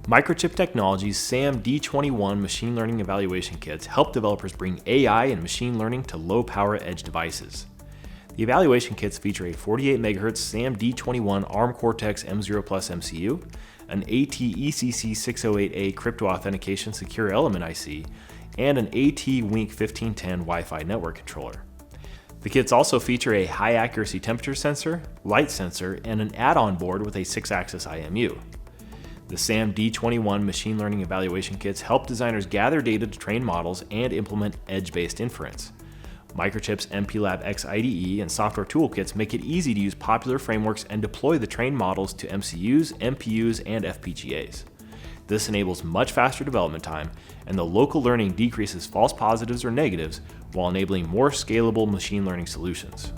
MICROCHIP Technology's SAM D21 machine learning evaluation kits help developers bring AI and machine learning to low-power edge devices. The evaluation kits feature a 48 MHz SAM D21 ARM Cortex M0 Plus MCU, an AT-ECC 608A crypto authentication secure element IC, and an AT-Wink 1510 Wi-Fi network controller. The kits also feature a high-accuracy temperature sensor, light sensor, and an add-on board with a 6-axis IMU. The SAM D21 machine learning evaluation kits help designers gather data to train models and implement edge-based inference. MICROCHIP's MPLAB X IDE and software toolkits make it easy to use popular frameworks and deploy the trained models to MCUs, MPUs, and FPGAs. This enables much faster development time, and the local learning decreases false positives or negatives while enabling more scalable machine learning solutions.